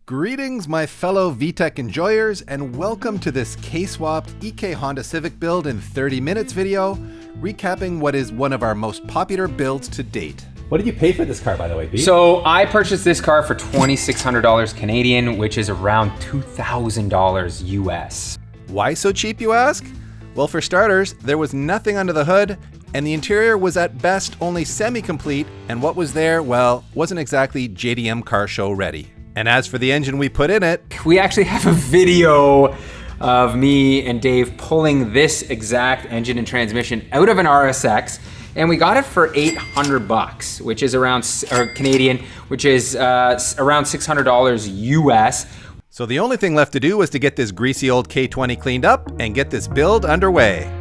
Greetings, my fellow VTEC enjoyers, and welcome to this K-swapped EK Honda Civic build in 30 minutes video, recapping what is one of our most popular builds to date. What did you pay for this car, by the way, Pete? So I purchased this car for $2,600 Canadian, which is around $2,000 US. Why so cheap, you ask? Well, for starters, there was nothing under the hood, and the interior was at best only semi-complete, and what was there, well, wasn't exactly JDM car show ready. And as for the engine we put in it, we actually have a video of me and Dave pulling this exact engine and transmission out of an RSX, and we got it for $800, which is around, or Canadian, which is around $600 US. So the only thing left to do was to get this greasy old K20 cleaned up and get this build underway.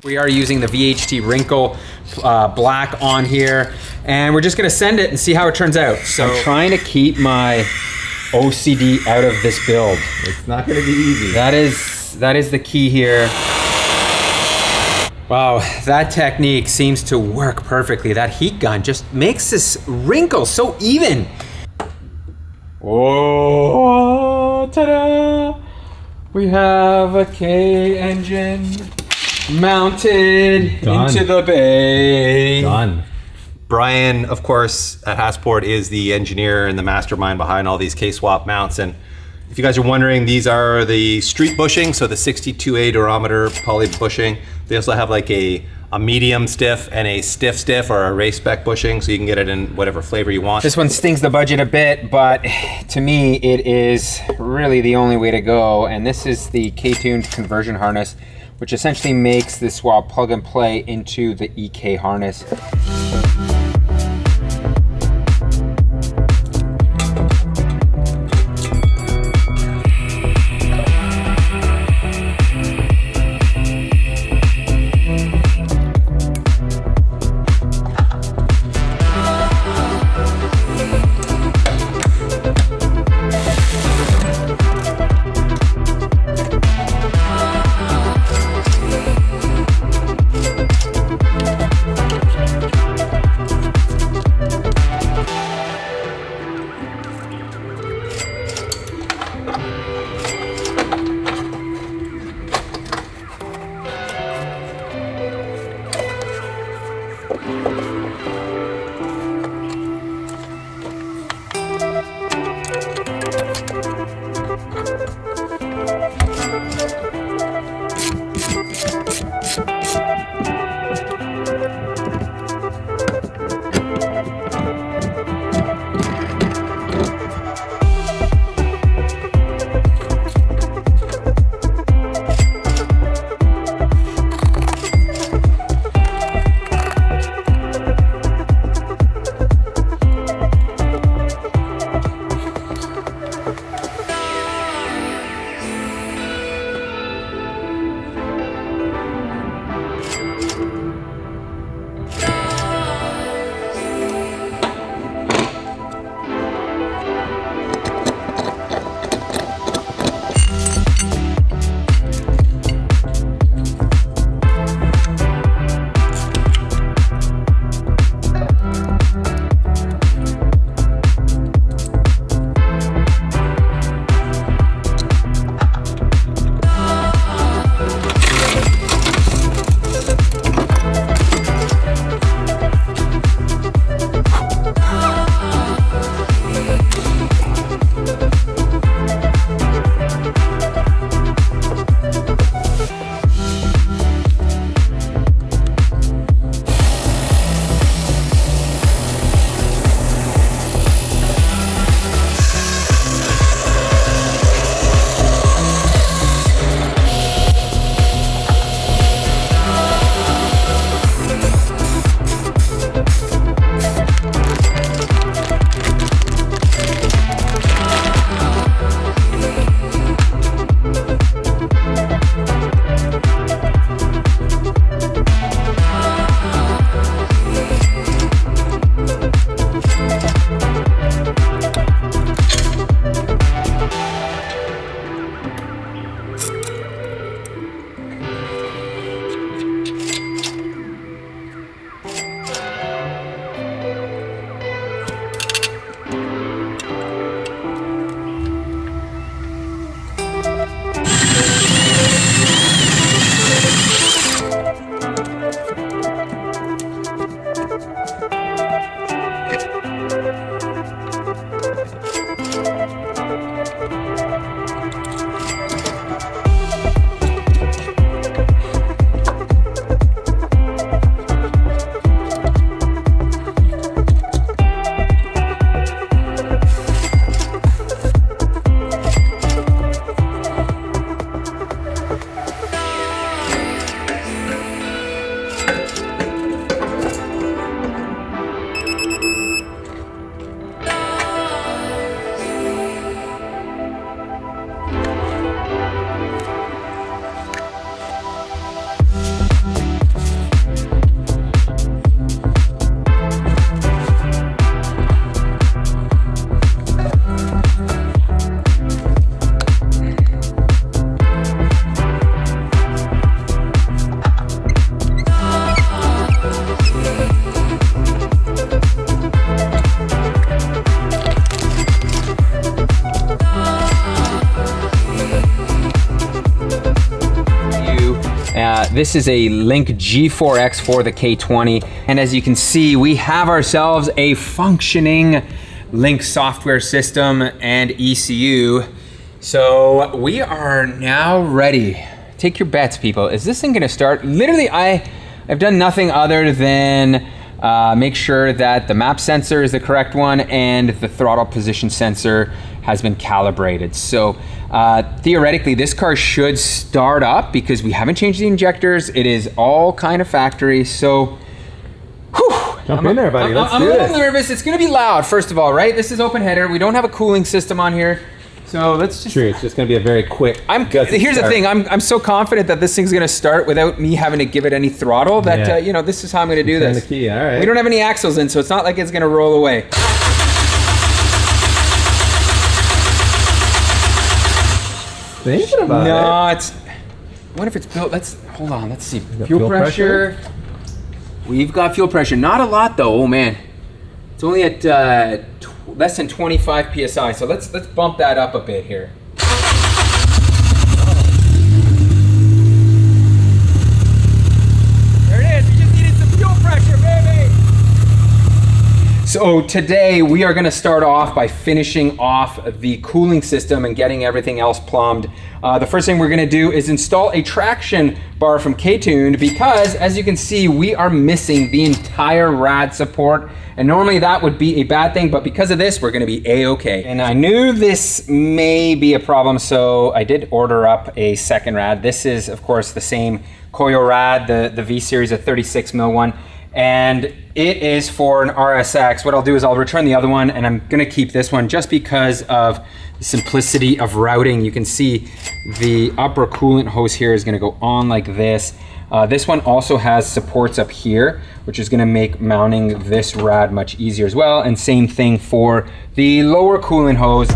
We are using the VHT wrinkle black on here, and we're just gonna send it and see how it turns out. So I'm trying to keep my OCD out of this build. It's not gonna be easy. That is the key here. Wow, that technique seems to work perfectly. That heat gun just makes this wrinkle so even. Oh, ta-da! We have a K engine mounted into the bay. Done. Brian, of course, at Hassport is the engineer and the mastermind behind all these K-swap mounts. And if you guys are wondering, these are the street bushing, so the 62A durometer poly bushing. They also have like a a medium stiff and a stiff or a race spec bushing, so you can get it in whatever flavor you want. This one stings the budget a bit, but to me it is really the only way to go. And this is the K-tuned conversion harness, which essentially makes this swap plug and play into the EK harness. This is a Link G4X for the K20. And as you can see, we have ourselves a functioning Link software system and ECU. So we are now ready. Take your bets, people. Is this thing gonna start? Literally, I I've done nothing other than make sure that the map sensor is the correct one and the throttle position sensor has been calibrated. So theoretically, this car should start up because we haven't changed the injectors. It is all kind of factory. So, Jump in there, buddy. Let's I'm do a little this. nervous. It's going to be loud, first of all, right? This is open header. We don't have a cooling system on here. So let's just... True, it's just going to be a very quick... Here's the thing. I'm so confident that this thing's going to start without me having to give it any throttle that, you know, this is how I'm going to do Turn this. the key, all right. We don't have any axles in, so it's not like it's going to roll away. Thinking about No, it. it's... What if it's built... Hold on, let's see. got Fuel fuel pressure. We've got fuel pressure. Not a lot, though. Oh, man. It's only at less than 25 PSI, so let's bump that up a bit here. There it is. We just needed some fuel pressure, baby. So today we are going to start off by finishing off the cooling system and getting everything else plumbed. The first thing we're going to do is install a traction bar from K20 because, as you can see, we are missing the entire rad support. And normally that would be a bad thing, but because of this, we're going to be A-okay. And I knew this may be a problem, so I did order up a second rad. This is, of course, the same Koyo rad, the V-Series, a 36mm one. And it is for an RSX. What I'll do is I'll return the other one, and I'm gonna keep this one just because of the simplicity of routing. You can see the upper coolant hose here is gonna go on like this. This one also has supports up here, which is gonna make mounting this rad much easier as well. And same thing for the lower coolant hose.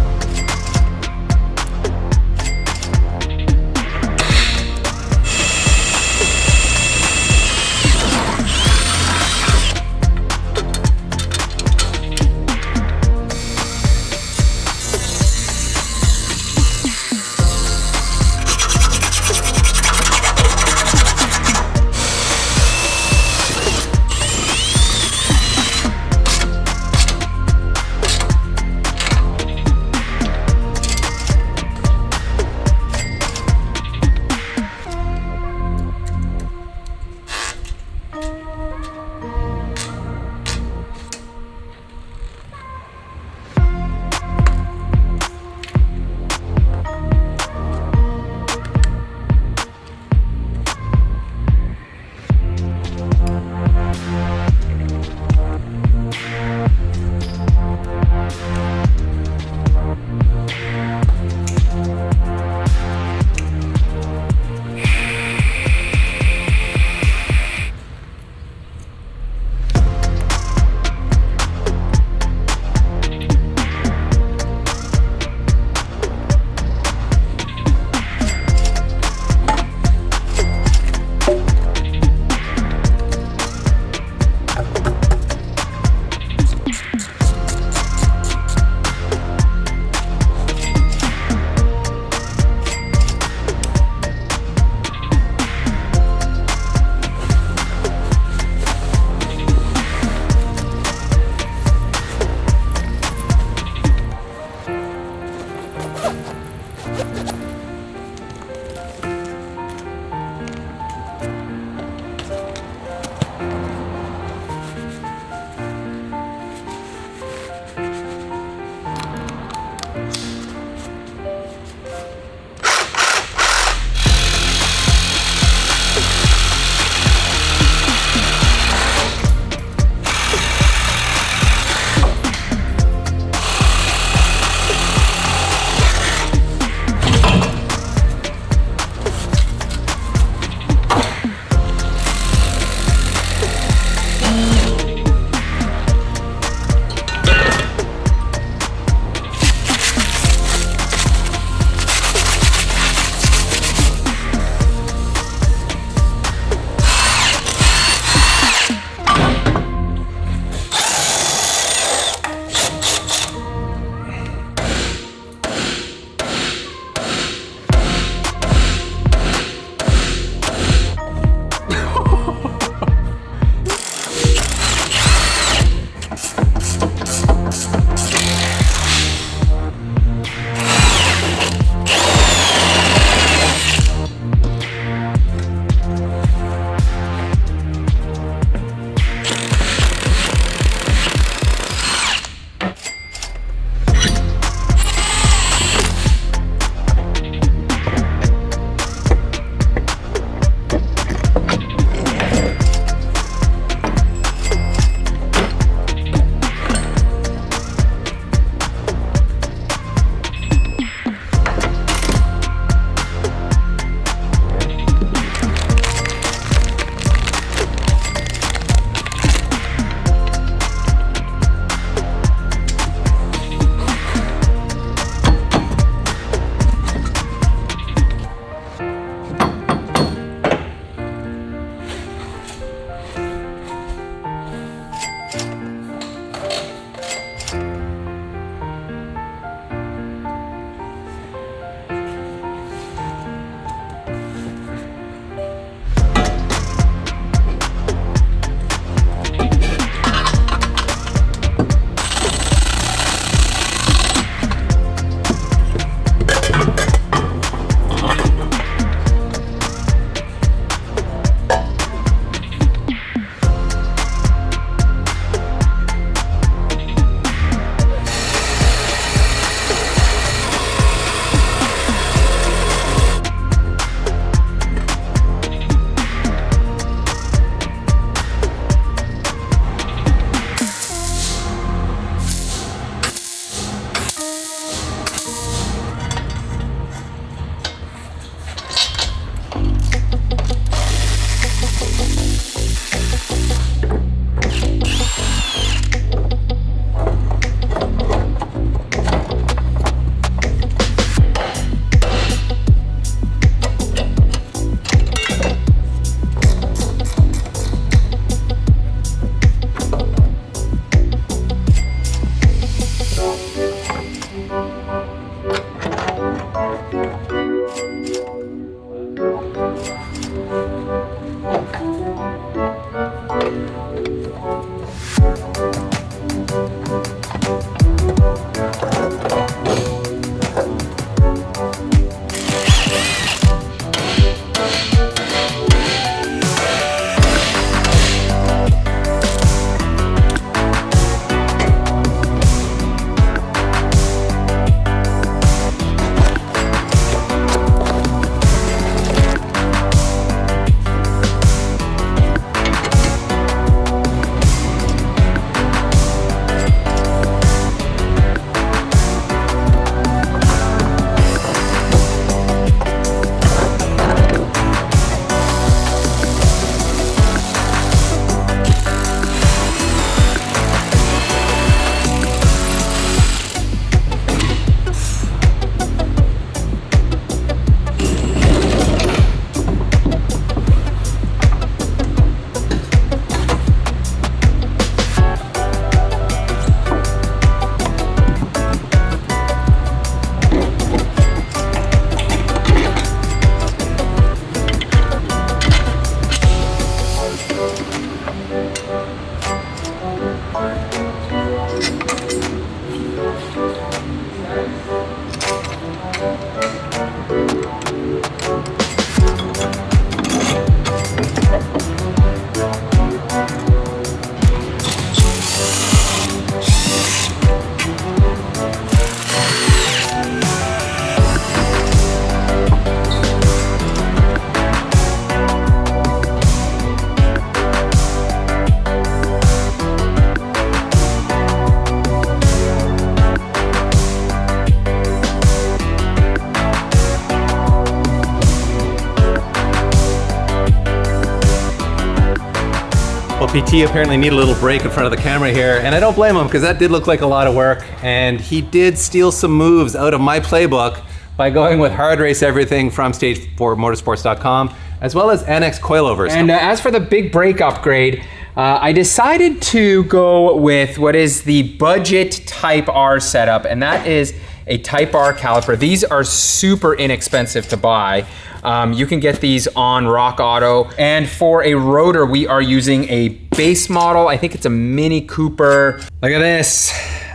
PT apparently needed a little break in front of the camera here, and I don't blame him because that did look like a lot of work, and he did steal some moves out of my playbook by going with hard race everything from stage4motorsports.com, as well as NX coilovers. And as for the big brake upgrade, I decided to go with what is the budget Type R setup, and that is a Type R caliper. These are super inexpensive to buy. You can get these on Rock Auto. And for a rotor, we are using a base model. I think it's a Mini Cooper. Look at this.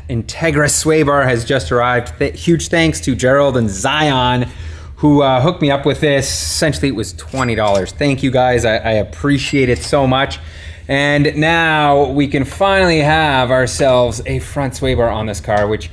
Integra sway bar has just arrived. Huge thanks to Gerald and Zion who hooked me up with this. Essentially, it was $20. Thank you guys. I appreciate it so much. And now we can finally have ourselves a front sway bar on this car, which,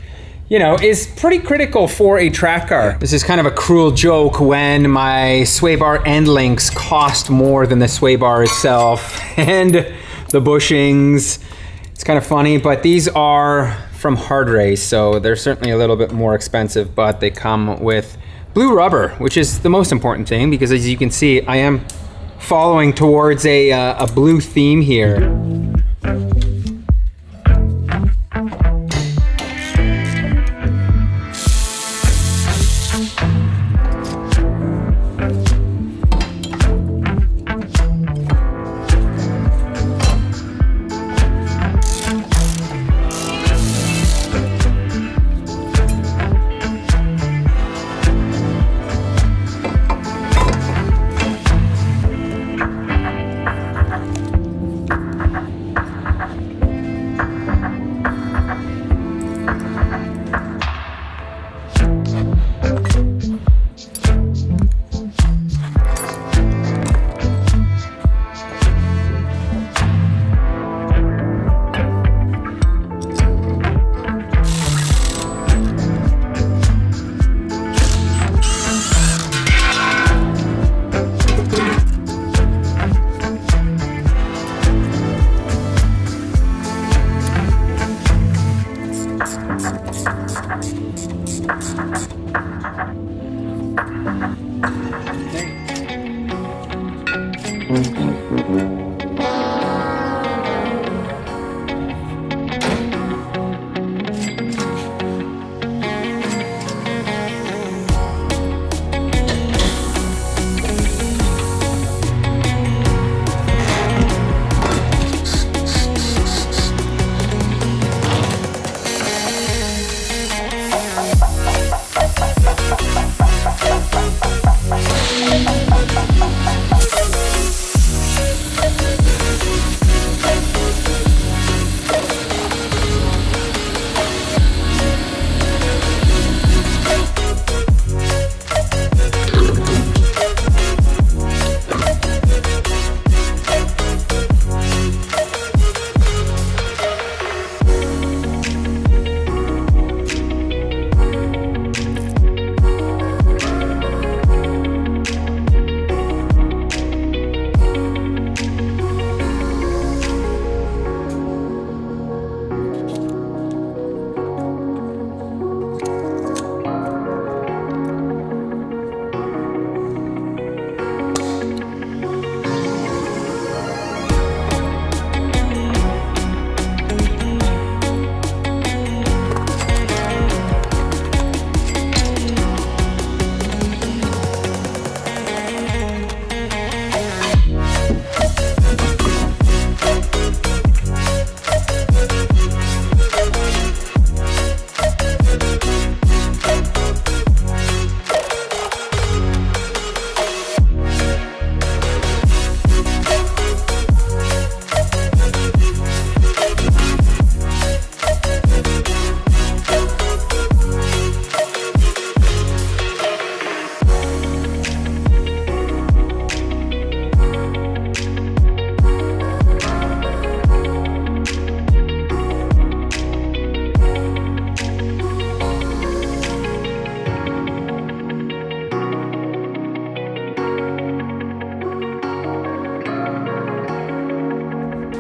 you know, is pretty critical for a track car. This is kind of a cruel joke when my sway bar end links cost more than the sway bar itself and the bushings. It's kind of funny, but these are from Hard Race, so they're certainly a little bit more expensive, but they come with blue rubber, which is the most important thing because, as you can see, I am following towards a blue theme here.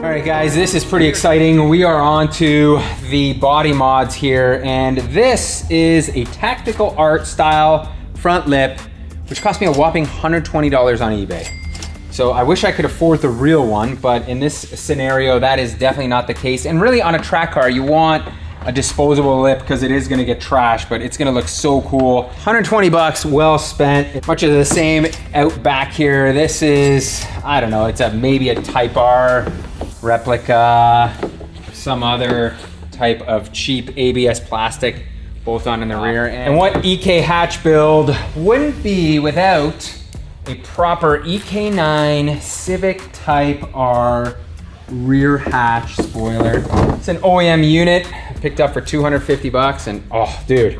All right, guys, this is pretty exciting. We are on to the body mods here, and this is a tactical art style front lip, which cost me a whopping $120 on eBay. So I wish I could afford the real one, but in this scenario, that is definitely not the case. And really on a track car, you want a disposable lip because it is gonna get trashed, but it's gonna look so cool. 120 bucks, well spent. Much of the same out back here. This is, I don't know, it's maybe a Type R replica, some other type of cheap ABS plastic, both on in the rear. And what EK hatch build wouldn't be without a proper EK9 Civic Type R rear hatch spoiler. It's an OEM unit, picked up for 250 bucks, and oh, dude.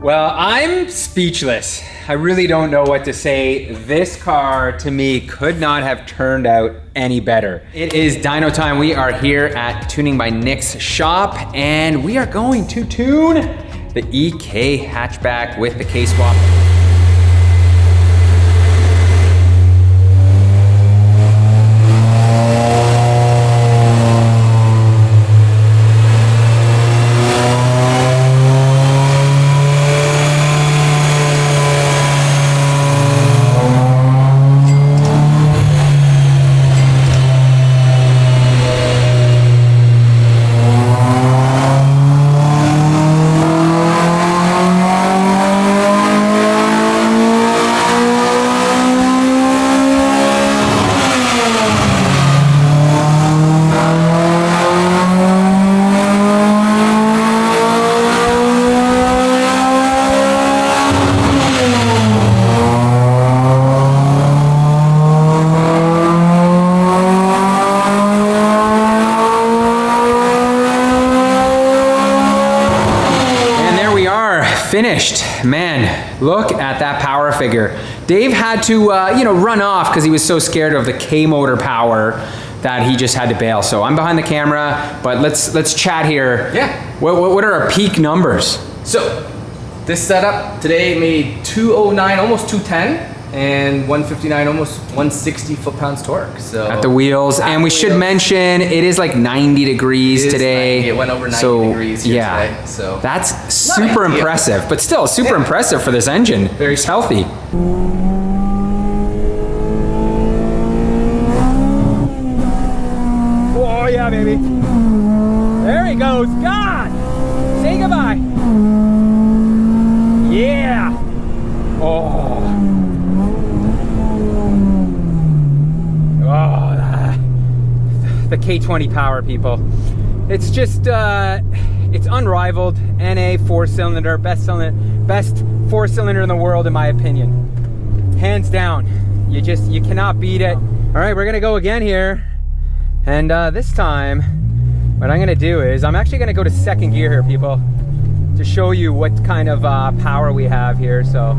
Well, I'm speechless. I really don't know what to say. This car, to me, could not have turned out any better. It is dyno time. We are here at Tuning by Nick's shop, and we are going to tune the EK hatchback with the K-swap. Finished. Man, look at that power figure. Dave had to, run off because he was so scared of the K-motor power that he just had to bail. So I'm behind the camera, but let's chat here. Yeah. What are our peak numbers? So this setup today made 209, almost 210. And 159, almost 160 foot-pounds torque. So at the wheels, and we should mention it is like 90 degrees today. 90. It went over 90 degrees here today. So that's super impressive, but still super impressive for this engine. Very healthy. Oh yeah, baby. There he goes. God, say goodbye. Yeah. Oh. The K20 power, people. It's just, it's unrivaled. NA 4-cylinder, best 4-cylinder in the world, in my opinion. Hands down. You cannot beat it. All right, we're gonna go again here. And this time, what I'm gonna do is, I'm actually gonna go to second gear here, people, to show you what kind of power we have here, so.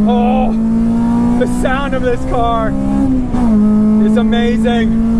Oh! The sound of this car is amazing.